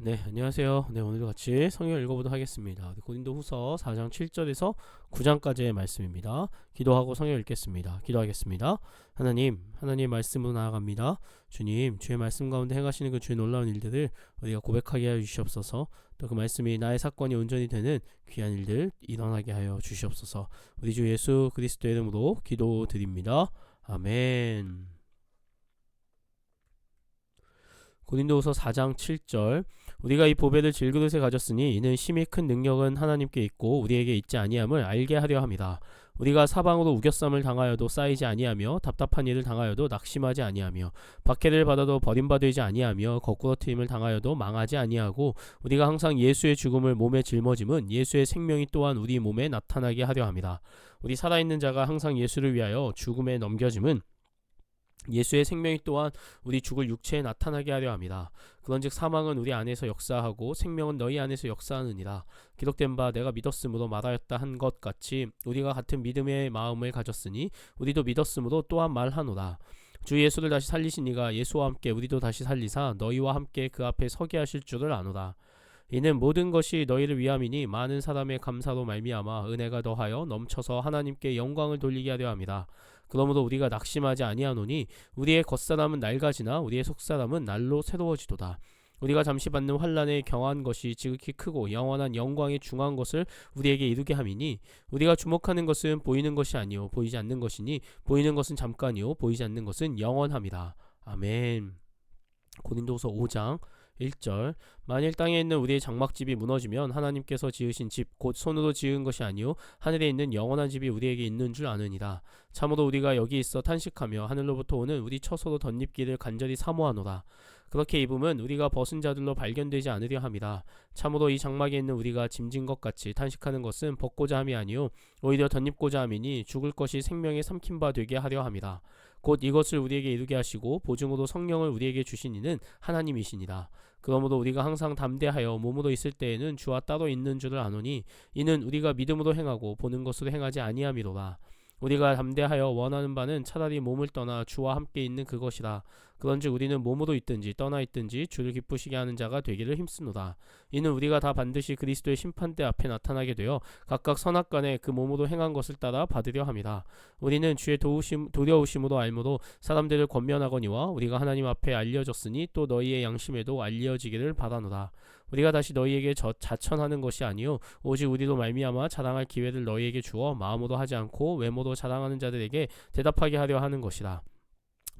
네, 안녕하세요. 네, 오늘도 같이 성경 읽어보도록 하겠습니다. 고린도 후서 4장 7절에서 9장까지의 말씀입니다. 기도하고 성경 읽겠습니다. 기도하겠습니다. 하나님 말씀으로 나아갑니다. 주님, 주의 말씀 가운데 행하시는 그 주의 놀라운 일들을 우리가 고백하게 하여 주시옵소서. 또 그 말씀이 나의 사건이 온전히 되는 귀한 일들 일어나게 하여 주시옵소서. 우리 주 예수 그리스도의 이름으로 기도드립니다. 아멘. 고린도후서 4장 7절 우리가 이 보배를 질그릇에 가졌으니 이는 심히 큰 능력은 하나님께 있고 우리에게 있지 아니함을 알게 하려 함이다. 우리가 사방으로 우겨쌈을 당하여도 쌓이지 아니하며 답답한 일을 당하여도 낙심하지 아니하며 박해를 받아도 버림받지 아니하며 거꾸로 트임을 당하여도 망하지 아니하고 우리가 항상 예수의 죽음을 몸에 짊어짐은 예수의 생명이 또한 우리 몸에 나타나게 하려 함이다. 우리 살아있는 자가 항상 예수를 위하여 죽음에 넘겨짐은 예수의 생명이 또한 우리 죽을 육체에 나타나게 하려 합니다. 그런즉 사망은 우리 안에서 역사하고 생명은 너희 안에서 역사하느니라. 기록된 바 내가 믿었으므로 말하였다 한 것 같이 우리가 같은 믿음의 마음을 가졌으니 우리도 믿었으므로 또한 말하노라. 주 예수를 다시 살리신 이가 예수와 함께 우리도 다시 살리사 너희와 함께 그 앞에 서게 하실 줄을 아노라. 이는 모든 것이 너희를 위함이니 많은 사람의 감사로 말미암아 은혜가 더하여 넘쳐서 하나님께 영광을 돌리게 하려 함이다. 그러므로 우리가 낙심하지 아니하노니 우리의 겉사람은 낡아지나 우리의 속사람은 날로 새로워지도다. 우리가 잠시 받는 환난에 경한 것이 지극히 크고 영원한 영광에 중한 것을 우리에게 이루게 함이니 우리가 주목하는 것은 보이는 것이 아니요 보이지 않는 것이니 보이는 것은 잠깐이요 보이지 않는 것은 영원함이다. 아멘. 고린도후서 5장 1절 만일 땅에 있는 우리의 장막집이 무너지면 하나님께서 지으신 집 곧 손으로 지은 것이 아니요 하늘에 있는 영원한 집이 우리에게 있는 줄 아느니라. 참으로 우리가 여기 있어 탄식하며 하늘로부터 오는 우리 처소로 덧입기를 간절히 사모하노라. 그렇게 입음은 우리가 벗은 자들로 발견되지 않으려 함이라. 참으로 이 장막에 있는 우리가 짐진 것 같이 탄식하는 것은 벗고자 함이 아니요 오히려 덧입고자 함이니 죽을 것이 생명에 삼킨 바 되게 하려 함이라. 곧 이것을 우리에게 이루게 하시고 보증으로 성령을 우리에게 주신 이는 하나님이시니라. 그러므로 우리가 항상 담대하여 몸으로 있을 때에는 주와 따로 있는 줄을 아노니 이는 우리가 믿음으로 행하고 보는 것으로 행하지 아니함이로라. 우리가 담대하여 원하는 바는 차라리 몸을 떠나 주와 함께 있는 그것이라. 그런즉 우리는 몸으로 있든지 떠나 있든지 주를 기쁘시게 하는 자가 되기를 힘쓰노라. 이는 우리가 다 반드시 그리스도의 심판대 앞에 나타나게 되어 각각 선악간에 그 몸으로 행한 것을 따라 받으려 함이라. 우리는 주의 도려우심으로 알므로 사람들을 권면하거니와 우리가 하나님 앞에 알려졌으니 또 너희의 양심에도 알려지기를 바라노라. 우리가 다시 너희에게 자천하는 것이 아니요 오직 우리로 말미암아 자랑할 기회를 너희에게 주어 마음으로 하지 않고 외모로 자랑하는 자들에게 대답하게 하려 하는 것이라.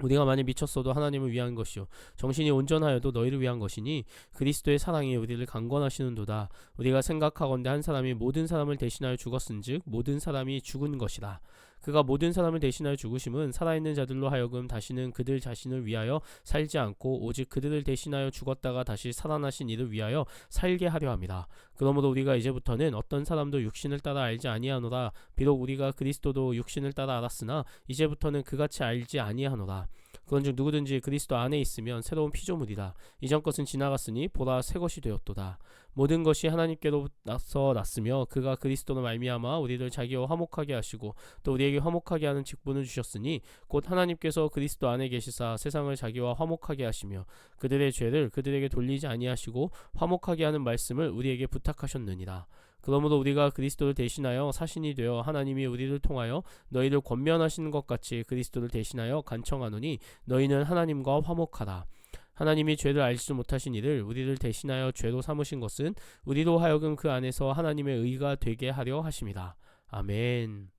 우리가 많이 미쳤어도 하나님을 위한 것이요 정신이 온전하여도 너희를 위한 것이니 그리스도의 사랑이 우리를 강권하시는도다. 우리가 생각하건대 한 사람이 모든 사람을 대신하여 죽었은즉 모든 사람이 죽은 것이라. 그가 모든 사람을 대신하여 죽으심은 살아있는 자들로 하여금 다시는 그들 자신을 위하여 살지 않고 오직 그들을 대신하여 죽었다가 다시 살아나신 이를 위하여 살게 하려 함이라. 그러므로 우리가 이제부터는 어떤 사람도 육신을 따라 알지 아니하노라. 비록 우리가 그리스도도 육신을 따라 알았으나 이제부터는 그같이 알지 아니하노라. 그런즉 누구든지 그리스도 안에 있으면 새로운 피조물이다. 이전 것은 지나갔으니 보라 새 것이 되었도다. 모든 것이 하나님께로서 났으며 그가 그리스도로 말미암아 우리를 자기와 화목하게 하시고 또 우리에게 화목하게 하는 직분을 주셨으니 곧 하나님께서 그리스도 안에 계시사 세상을 자기와 화목하게 하시며 그들의 죄를 그들에게 돌리지 아니하시고 화목하게 하는 말씀을 우리에게 부탁하셨느니라. 그러므로 우리가 그리스도를 대신하여 사신이 되어 하나님이 우리를 통하여 너희를 권면하시는 것 같이 그리스도를 대신하여 간청하노니 너희는 하나님과 화목하라. 하나님이 죄를 알지 못하신 이를 우리를 대신하여 죄로 삼으신 것은 우리로 하여금 그 안에서 하나님의 의가 되게 하려 하심이다. 아멘.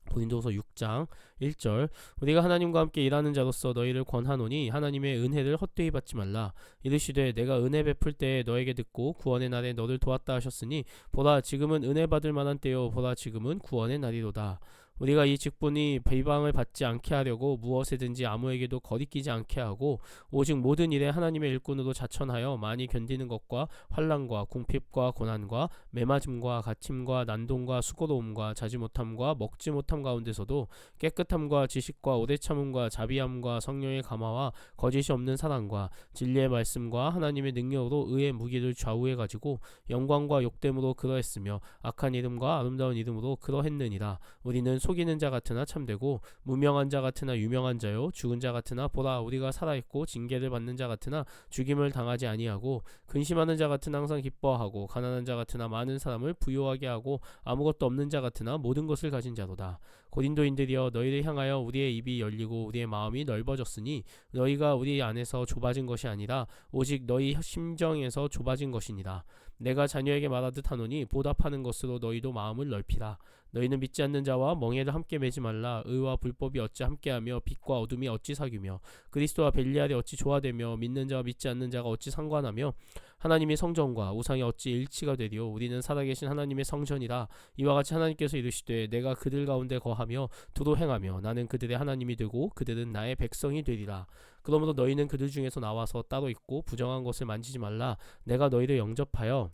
고린도후서 6장 1절 우리가 하나님과 함께 일하는 자로서 너희를 권하노니 하나님의 은혜를 헛되이 받지 말라. 이르시되 내가 은혜 베풀 때에 너에게 듣고 구원의 날에 너를 도왔다 하셨으니 보라 지금은 은혜 받을 만한 때요 보라 지금은 구원의 날이로다. 우리가 이 직분이 비방을 받지 않게 하려고 무엇에든지 아무에게도 거리끼지 않게 하고 오직 모든 일에 하나님의 일꾼으로 자천하여 많이 견디는 것과 환난과 궁핍과 고난과 매맞음과 갇힘과 난동과 수고로움과 자지 못함과 먹지 못함 가운데서도 깨끗함과 지식과 오래 참음과 자비함과 성령의 감화와 거짓이 없는 사랑과 진리의 말씀과 하나님의 능력으로 의의 무기를 좌우해 가지고 영광과 욕됨으로 그러했으며 악한 이름과 아름다운 이름으로 그러했느니라. 우리는 속이는 자 같으나 참되고 무명한 자 같으나 유명한 자요 죽은 자 같으나 보라 우리가 살아있고 징계를 받는 자 같으나 죽임을 당하지 아니하고 근심하는 자 같으나 항상 기뻐하고 가난한 자 같으나 많은 사람을 부요하게 하고 아무것도 없는 자 같으나 모든 것을 가진 자로다. 고린도인들이여 너희를 향하여 우리의 입이 열리고 우리의 마음이 넓어졌으니 너희가 우리 안에서 좁아진 것이 아니라 오직 너희 심정에서 좁아진 것이니라. 내가 자녀에게 말하듯 하노니 보답하는 것으로 너희도 마음을 넓히라. 너희는 믿지 않는 자와 멍에를 함께 매지 말라. 의와 불법이 어찌 함께하며 빛과 어둠이 어찌 사귀며 그리스도와 벨리알이 어찌 조화되며 믿는 자와 믿지 않는 자가 어찌 상관하며 하나님의 성전과 우상이 어찌 일치가 되리요. 우리는 살아계신 하나님의 성전이라. 이와 같이 하나님께서 이르시되 내가 그들 가운데 거하며 두루 행하며 나는 그들의 하나님이 되고 그들은 나의 백성이 되리라. 그러므로 너희는 그들 중에서 나와서 따로 있고 부정한 것을 만지지 말라. 내가 너희를 영접하여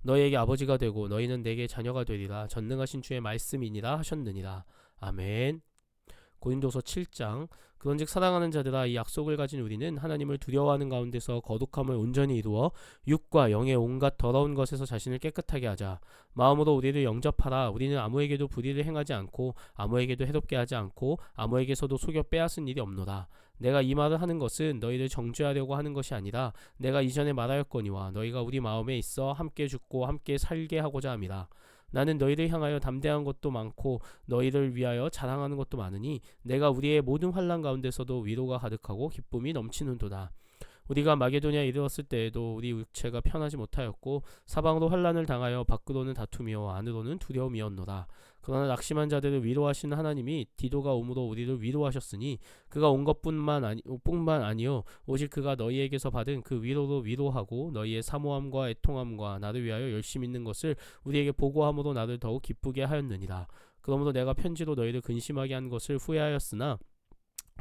너희에게 아버지가 되고 너희는 내게 자녀가 되리라. 전능하신 주의 말씀이니라 하셨느니라. 아멘. 고린도서 7장. 그런즉 사랑하는 자들아 이 약속을 가진 우리는 하나님을 두려워하는 가운데서 거룩함을 온전히 이루어 육과 영의 온갖 더러운 것에서 자신을 깨끗하게 하자. 마음으로 우리를 영접하라. 우리는 아무에게도 불의를 행하지 않고 아무에게도 해롭게 하지 않고 아무에게서도 속여 빼앗은 일이 없노라. 내가 이 말을 하는 것은 너희를 정죄하려고 하는 것이 아니라 내가 이전에 말하였거니와 너희가 우리 마음에 있어 함께 죽고 함께 살게 하고자 함이라. 나는 너희를 향하여 담대한 것도 많고 너희를 위하여 자랑하는 것도 많으니 내가 우리의 모든 환난 가운데서도 위로가 가득하고 기쁨이 넘치는도다. 우리가 마게도냐에 이르렀을 때에도 우리 육체가 편하지 못하였고 사방으로 환난을 당하여 밖으로는 다툼이요 안으로는 두려움이었노라. 그러나 낙심한 자들을 위로하시는 하나님이 디도가 오므로 우리를 위로하셨으니 그가 온 것뿐만 아니요 오직 그가 너희에게서 받은 그 위로로 위로하고 너희의 사모함과 애통함과 나를 위하여 열심 있는 것을 우리에게 보고함으로 나를 더욱 기쁘게 하였느니라. 그러므로 내가 편지로 너희를 근심하게 한 것을 후회하였으나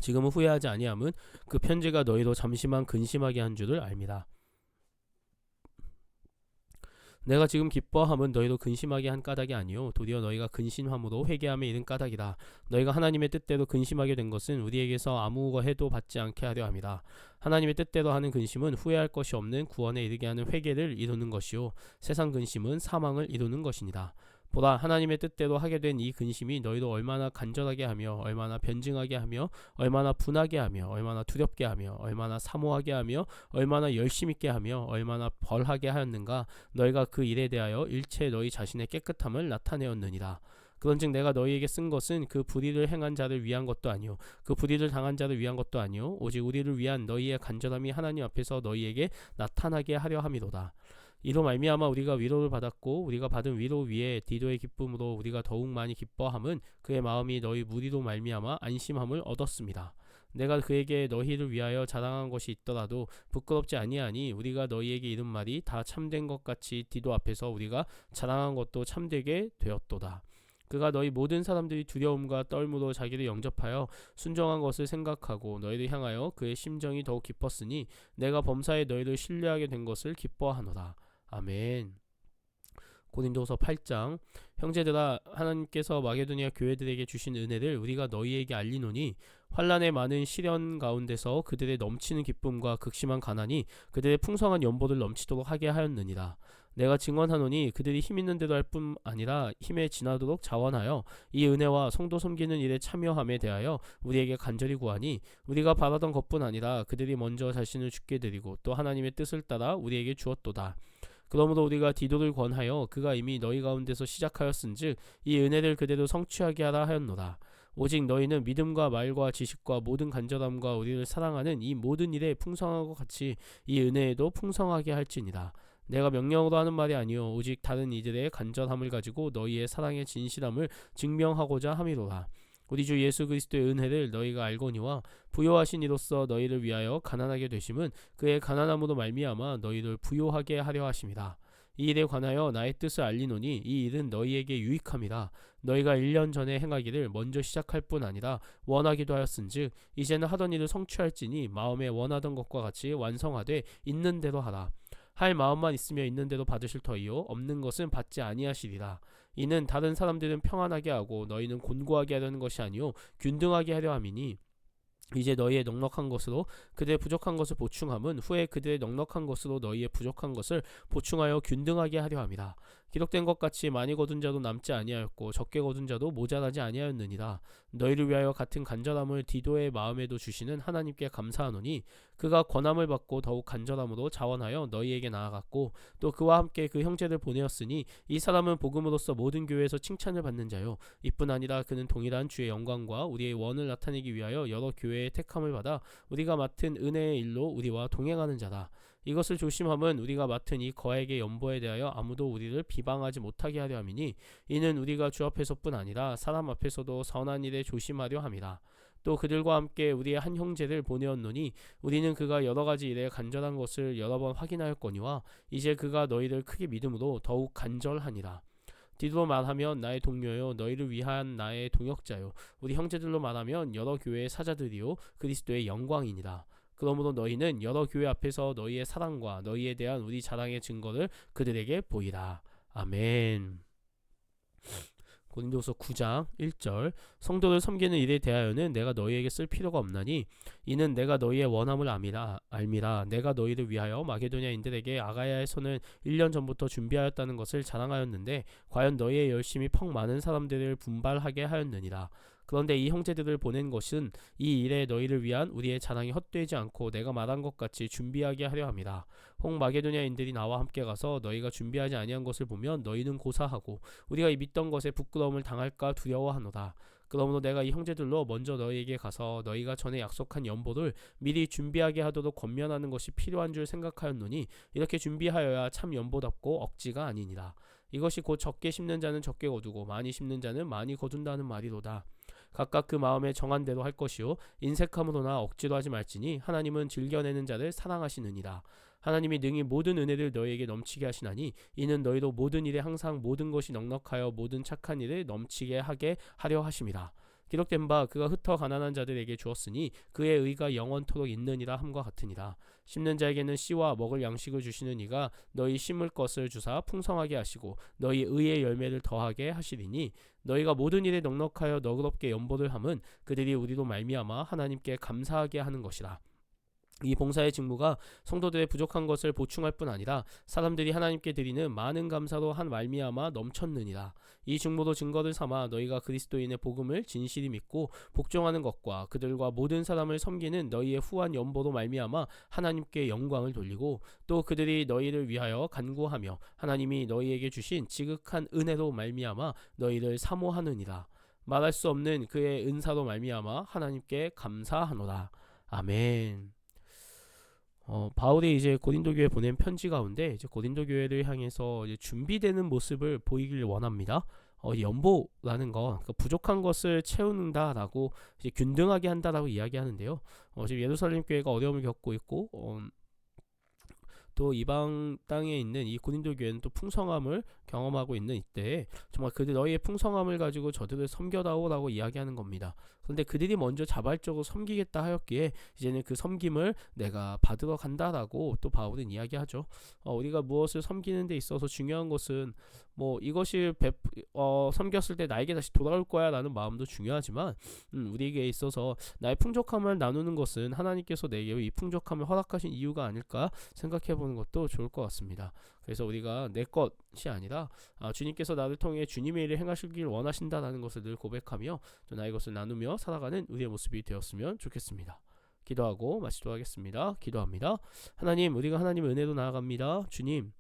지금은 후회하지 아니함은 그 편지가 너희로 잠시만 근심하게 한 줄을 알미라. 내가 지금 기뻐함은 너희로 근심하게 한 까닭이 아니요 도리어 너희가 근심함으로 회개함에 이른 까닭이라. 너희가 하나님의 뜻대로 근심하게 된 것은 우리에게서 아무 해도 받지 않게 하려 함이라. 하나님의 뜻대로 하는 근심은 후회할 것이 없는 구원에 이르게 하는 회개를 이루는 것이요 세상 근심은 사망을 이루는 것이니라. 보라 하나님의 뜻대로 하게 된 이 근심이 너희도 얼마나 간절하게 하며 얼마나 변증하게 하며 얼마나 분하게 하며 얼마나 두렵게 하며 얼마나 사모하게 하며 얼마나 열심 있게 하며 얼마나 벌하게 하였는가. 너희가 그 일에 대하여 일체 너희 자신의 깨끗함을 나타내었느니라. 그런즉 내가 너희에게 쓴 것은 그 불의를 행한 자를 위한 것도 아니요 그 불의를 당한 자를 위한 것도 아니요 오직 우리를 위한 너희의 간절함이 하나님 앞에서 너희에게 나타나게 하려 함이로다. 이로 말미암아 우리가 위로를 받았고 우리가 받은 위로 위에 디도의 기쁨으로 우리가 더욱 많이 기뻐함은 그의 마음이 너희 무리로 말미암아 안심함을 얻었습니다. 내가 그에게 너희를 위하여 자랑한 것이 있더라도 부끄럽지 아니하니 우리가 너희에게 이른 말이 다 참된 것 같이 디도 앞에서 우리가 자랑한 것도 참되게 되었도다. 그가 너희 모든 사람들이 두려움과 떨므로 자기를 영접하여 순종한 것을 생각하고 너희를 향하여 그의 심정이 더욱 깊었으니 내가 범사에 너희를 신뢰하게 된 것을 기뻐하노라. 아멘. 고린도서 8장. 형제들아 하나님께서 마게도냐 교회들에게 주신 은혜를 우리가 너희에게 알리노니 환난의 많은 시련 가운데서 그들의 넘치는 기쁨과 극심한 가난이 그들의 풍성한 연보를 넘치도록 하게 하였느니라. 내가 증언하노니 그들이 힘 있는 대로 할 뿐 아니라 힘에 지나도록 자원하여 이 은혜와 성도 섬기는 일에 참여함에 대하여 우리에게 간절히 구하니 우리가 바라던 것뿐 아니라 그들이 먼저 자신을 죽게 드리고 또 하나님의 뜻을 따라 우리에게 주었도다. 그러므로 우리가 디도를 권하여 그가 이미 너희 가운데서 시작하였은즉 이 은혜를 그대로 성취하게 하라 하였노라. 오직 너희는 믿음과 말과 지식과 모든 간절함과 우리를 사랑하는 이 모든 일에 풍성한 것 같이 이 은혜에도 풍성하게 할지니라. 내가 명령으로 하는 말이 아니요 오직 다른 이들의 간절함을 가지고 너희의 사랑의 진실함을 증명하고자 함이로라. 우리 주 예수 그리스도의 은혜를 너희가 알거니와 부요하신 이로써 너희를 위하여 가난하게 되심은 그의 가난함으로 말미암아 너희를 부요하게 하려 하심이라. 이 일에 관하여 나의 뜻을 알리노니 이 일은 너희에게 유익함이라. 너희가 1년 전에 행하기를 먼저 시작할 뿐 아니라 원하기도 하였은즉 이제는 하던 일을 성취할지니 마음에 원하던 것과 같이 완성하되 있는 대로 하라. 할 마음만 있으며 있는 대로 받으실 터이요 없는 것은 받지 아니하시리라. 이는 다른 사람들은 평안하게 하고 너희는 곤고하게 하려는 것이 아니요 균등하게 하려 함이니 이제 너희의 넉넉한 것으로 그들의 부족한 것을 보충함은 후에 그들의 넉넉한 것으로 너희의 부족한 것을 보충하여 균등하게 하려 함이라. 기록된 것 같이 많이 거둔 자도 남지 아니하였고 적게 거둔 자도 모자라지 아니하였느니라. 너희를 위하여 같은 간절함을 디도의 마음에도 주시는 하나님께 감사하노니 그가 권함을 받고 더욱 간절함으로 자원하여 너희에게 나아갔고 또 그와 함께 그 형제들 보내었으니 이 사람은 복음으로서 모든 교회에서 칭찬을 받는 자요 이뿐 아니라 그는 동일한 주의 영광과 우리의 원을 나타내기 위하여 여러 교회의 택함을 받아 우리가 맡은 은혜의 일로 우리와 동행하는 자다. 이것을 조심함은 우리가 맡은 이 거액의 연보에 대하여 아무도 우리를 비방하지 못하게 하려 함이니 이는 우리가 주 앞에서뿐 아니라 사람 앞에서도 선한 일에 조심하려 함이라. 또 그들과 함께 우리의 한 형제를 보내었노니 우리는 그가 여러 가지 일에 간절한 것을 여러 번 확인하였거니와 이제 그가 너희를 크게 믿음으로 더욱 간절하니라. 디도로 말하면 나의 동료요 너희를 위한 나의 동역자요 우리 형제들로 말하면 여러 교회의 사자들이요 그리스도의 영광이니라. 그러므로 너희는 여러 교회 앞에서 너희의 사랑과 너희에 대한 우리 자랑의 증거를 그들에게 보이라. 아멘. 고린도후서 9장 1절 성도를 섬기는 일에 대하여는 내가 너희에게 쓸 필요가 없나니 이는 내가 너희의 원함을 알미라. 내가 너희를 위하여 마게도냐인들에게 아가야에서는 1년 전부터 준비하였다는 것을 자랑하였는데 과연 너희의 열심이 퍽 많은 사람들을 분발하게 하였느니라. 그런데 이 형제들을 보낸 것은 이 일에 너희를 위한 우리의 자랑이 헛되지 않고 내가 말한 것 같이 준비하게 하려 함이라. 혹 마게도냐인들이 나와 함께 가서 너희가 준비하지 아니한 것을 보면 너희는 고사하고 우리가 이 믿던 것에 부끄러움을 당할까 두려워하노라. 그러므로 내가 이 형제들로 먼저 너희에게 가서 너희가 전에 약속한 연보를 미리 준비하게 하도록 권면하는 것이 필요한 줄 생각하였노니 이렇게 준비하여야 참 연보답고 억지가 아니니라. 이것이 곧 적게 심는 자는 적게 거두고 많이 심는 자는 많이 거둔다는 말이로다. 각각 그 마음에 정한 대로 할 것이요 인색함으로나 억지로 하지 말지니 하나님은 즐겨내는 자를 사랑하시느니라. 하나님이 능히 모든 은혜를 너희에게 넘치게 하시나니 이는 너희도 모든 일에 항상 모든 것이 넉넉하여 모든 착한 일을 넘치게 하게 하려 하심이라. 기록된 바 그가 흩어 가난한 자들에게 주었으니 그의 의가 영원토록 있느니라 함과 같으니라. 심는 자에게는 씨와 먹을 양식을 주시는 이가 너희 심을 것을 주사 풍성하게 하시고 너희 의의 열매를 더하게 하시리니 너희가 모든 일에 넉넉하여 너그럽게 연보를 함은 그들이 우리로 말미암아 하나님께 감사하게 하는 것이라. 이 봉사의 직무가 성도들의 부족한 것을 보충할 뿐 아니라 사람들이 하나님께 드리는 많은 감사로 한 말미암아 넘쳤느니라. 이 직무로 증거를 삼아 너희가 그리스도인의 복음을 진실히 믿고 복종하는 것과 그들과 모든 사람을 섬기는 너희의 후한 연보로 말미암아 하나님께 영광을 돌리고 또 그들이 너희를 위하여 간구하며 하나님이 너희에게 주신 지극한 은혜로 말미암아 너희를 사모하느니라. 말할 수 없는 그의 은사로 말미암아 하나님께 감사하노라. 아멘. 바울이 이제 고린도 교회에 보낸 편지 가운데 이제 고린도 교회를 향해서 이제 준비되는 모습을 보이길 원합니다. 연보라는 건 그러니까 부족한 것을 채우는다라고 이제 균등하게 한다라고 이야기하는데요. 지금 예루살렘 교회가 어려움을 겪고 있고 또 이방 땅에 있는 이 고린도 교회는 또 풍성함을 경험하고 있는 이때에 정말 그들 너희의 풍성함을 가지고 저들을 섬겨다오라고 이야기하는 겁니다. 그런데 그들이 먼저 자발적으로 섬기겠다 하였기에 이제는 그 섬김을 내가 받으러 간다라고 또 바울은 이야기하죠. 우리가 무엇을 섬기는 데 있어서 중요한 것은 뭐 이것이 섬겼을 때 나에게 다시 돌아올 거야 라는 마음도 중요하지만 우리에게 있어서 나의 풍족함을 나누는 것은 하나님께서 내게 이 풍족함을 허락하신 이유가 아닐까 생각해보는 것도 좋을 것 같습니다. 그래서 우리가 내 것이 아니라 주님께서 나를 통해 주님의 일을 행하시길 원하신다라는 것을 늘 고백하며 또 나의 것을 나누며 살아가는 우리의 모습이 되었으면 좋겠습니다. 기도하고 마치도록 하겠습니다. 기도합니다. 하나님, 우리가 하나님의 은혜로 나아갑니다. 주님,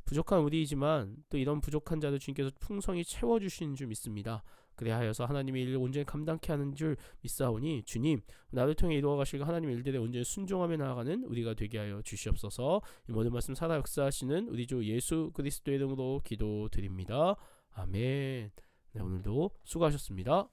부족한 우리이지만 또 이런 부족한 자를 주님께서 풍성히 채워주시는 줄 믿습니다. 그래하여서 하나님의 일을 온전히 감당케 하는 줄 믿사오니 주님, 나를 통해 이루어가실 하나님의 일들에 온전히 순종하며 나아가는 우리가 되게 하여 주시옵소서. 이 모든 말씀 살아 역사하시는 우리 주 예수 그리스도의 이름으로 기도드립니다. 아멘. 네, 오늘도 수고하셨습니다.